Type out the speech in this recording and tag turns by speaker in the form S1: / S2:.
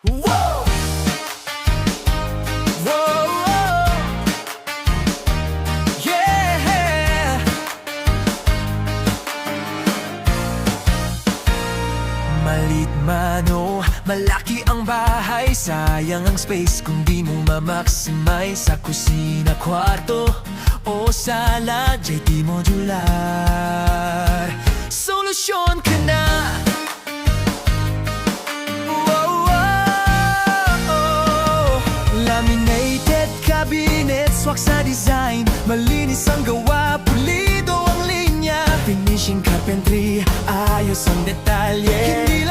S1: Wow! Wow! Yeah! Malit man o malaki ang bahay, sayang ang space kung di mo ma-maximize. Sa kusina, kwarto o sala, JT Modular solusyon ka na. Laminated cabinets, swak sa design, malinis ang gawa, pulido ang linya, finishing carpentry, ayos ang detalye. Hindi